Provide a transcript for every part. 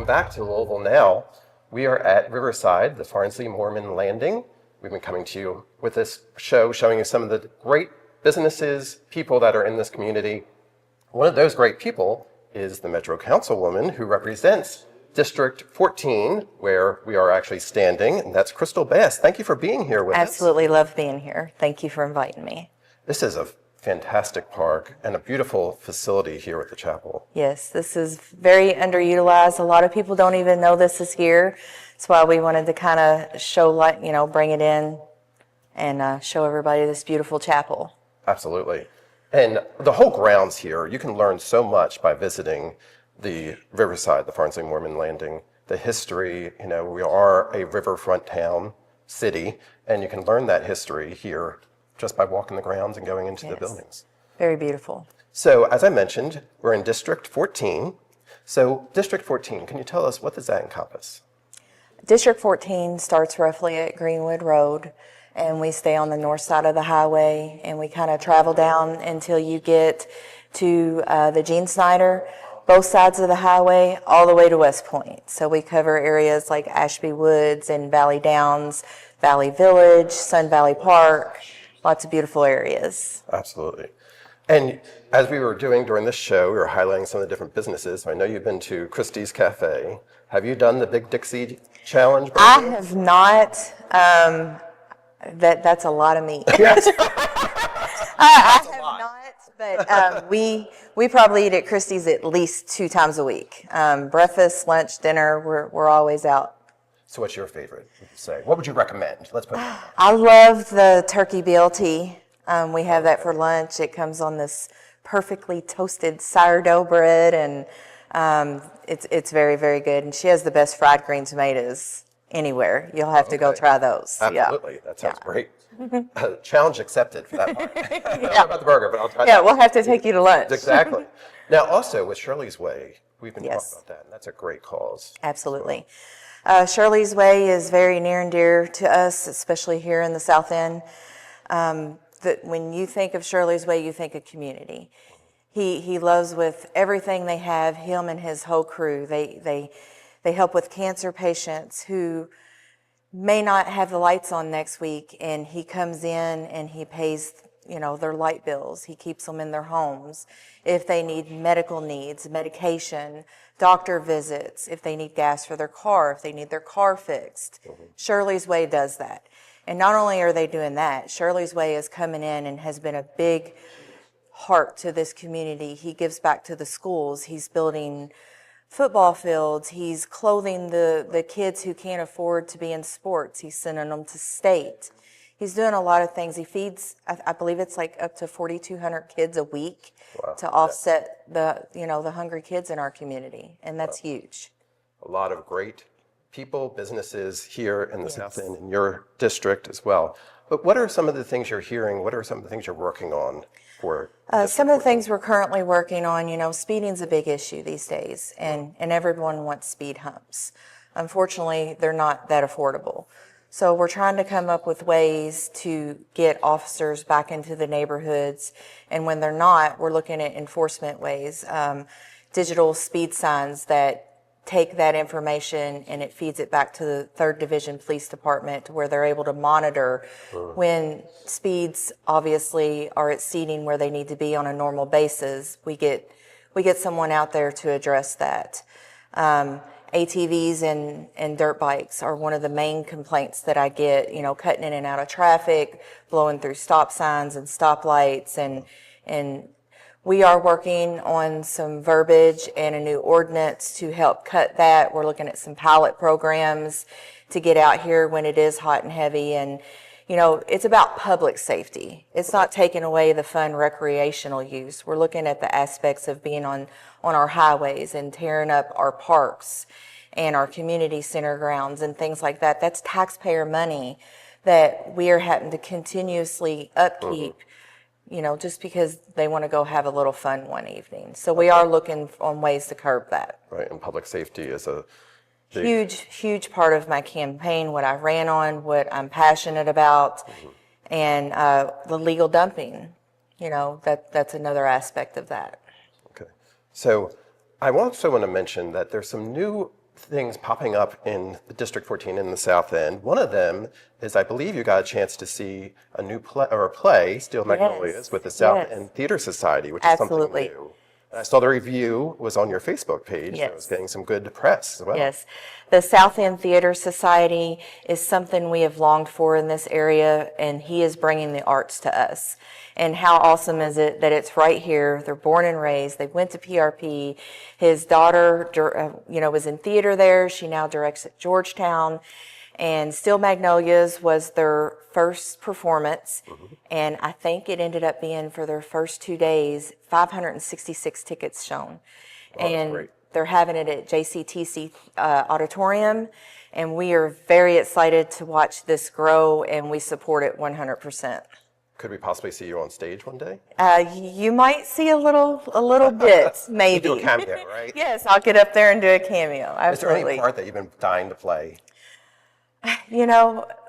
welcome back to Louisville Now. We are at Riverside, the Farnsley Moorman Landing. We've been coming to you with this show showing you some of the great businesses, people that are in this community. One of those great people is the Metro Councilwoman who represents District 14, where we are actually standing, and that's Crystal Bast. Thank you for being here with us. Absolutely love being here. Thank you for inviting me. This is a fantastic park and a beautiful facility here at the chapel. Yes, this is very underutilized. A lot of people don't even know this is here. That's why we wanted to kind of show, like, bring it in and show everybody this beautiful chapel. Absolutely. And the whole grounds here, you can learn so much by visiting the Riverside, the Farnsley Moorman Landing, the history. We are a riverfront town, city, and you can learn that history here just by walking the grounds and going into the buildings. Very beautiful. So, as I mentioned, we're in District 14. So, District 14, can you tell us, what does that encompass? District 14 starts roughly at Greenwood Road, and we stay on the north side of the highway, and we kind of travel down until you get to the Gene Snyder, both sides of the highway, all the way to West Point. So we cover areas like Ashby Woods and Valley Downs, Valley Village, Sun Valley Park. Lots of beautiful areas. Absolutely. And as we were doing during this show, we were highlighting some of the different businesses. I know you've been to Christie's Cafe. Have you done the Big Dixie Challenge? I have not. That's a lot of meat. Yes. I have not, but we probably eat at Christie's at least 2 times a week. Breakfast, lunch, dinner, we're always out. So what's your favorite, would you say? What would you recommend? Let's put it that way. I love the turkey BLT. We have that for lunch. It comes on this perfectly toasted sourdough bread, and it's very, very good. And she has the best fried green tomatoes anywhere. You'll have to go try those. Absolutely. Yeah. That sounds great. Challenge accepted for that part. I don't know about the burger, but I'll try that. Yeah, we'll have to take you to lunch. Exactly. Now, also with Shirley's Way, we've been talking about that, and that's a great cause. Absolutely. Shirley's Way is very near and dear to us, especially here in the South End. When you think of Shirley's Way, you think of community. He loves with everything they have, him and his whole crew. They help with cancer patients who may not have the lights on next week, and he comes in and he pays their light bills. He keeps them in their homes. If they need medical needs, medication, doctor visits, if they need gas for their car, if they need their car fixed. Shirley's Way does that. And not only are they doing that, Shirley's Way is coming in and has been a big heart to this community. He gives back to the schools. He's building football fields. He's clothing the kids who can't afford to be in sports. He's sending them to state. He's doing a lot of things. He feeds, I believe it's like up to 4,200 kids a week to offset the hungry kids in our community, and that's huge. A lot of great people, businesses here in the South End, in your district as well. But what are some of the things you're hearing? What are some of the things you're working on for? Some of the things we're currently working on, speeding's a big issue these days, and everyone wants speed humps. Unfortunately, they're not that affordable. So we're trying to come up with ways to get officers back into the neighborhoods. And when they're not, we're looking at enforcement ways, digital speed signs that take that information and it feeds it back to the 3rd Division Police Department, where they're able to monitor when speeds obviously are exceeding where they need to be on a normal basis. We get someone out there to address that. ATVs and dirt bikes are one of the main complaints that I get, cutting in and out of traffic, blowing through stop signs and stoplights, and we are working on some verbiage and a new ordinance to help cut that. We're looking at some pilot programs to get out here when it is hot and heavy, and it's about public safety. It's not taking away the fun recreational use. We're looking at the aspects of being on our highways and tearing up our parks and our community center grounds and things like that. That's taxpayer money that we are having to continuously upkeep, just because they want to go have a little fun one evening. So we are looking on ways to curb that. Right, and public safety is a huge part of my campaign, what I ran on, what I'm passionate about, and the legal dumping. That's another aspect of that. Okay. So I also want to mention that there's some new things popping up in the District 14 in the South End. One of them is, I believe you got a chance to see a new play, or a play, Steel Magnolias, with the South End Theater Society, which is something Absolutely. new. And I saw the review was on your Facebook page. Yes. It was getting some good press as well. Yes. The South End Theater Society is something we have longed for in this area, and he is bringing the arts to us. And how awesome is it that it's right here. They're born and raised. They went to PRP. His daughter, was in theater there. She now directs at Georgetown. And Steel Magnolias was their first performance. And I think it ended up being, for their first 2 days, 566 tickets shown. Wow, and great. they're having it at JCTC Auditorium. And we are very excited to watch this grow, and we support it 100%. Could we possibly see you on stage one day? You might see a little bit, maybe. Do a cameo, right? Yes, I'll get up there and do a cameo. Absolutely. Is there any part that you've been dying to play?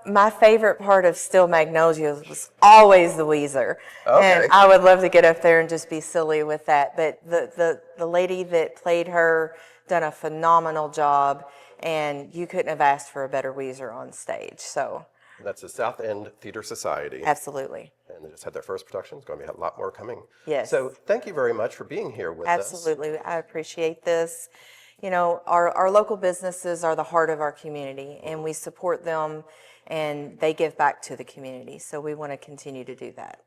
My favorite part of Steel Magnolias was always the Weezer. Okay. And I would love to get up there and just be silly with that. But the lady that played her done a phenomenal job, and you couldn't have asked for a better Weezer on stage. So That's the South End Theater Society. absolutely. And they just had their first production. It's going to be a lot more coming. Yes. So thank you very much for being here with us. Absolutely. I appreciate this. Our local businesses are the heart of our community, and we support them, and they give back to the community. So we want to continue to do that.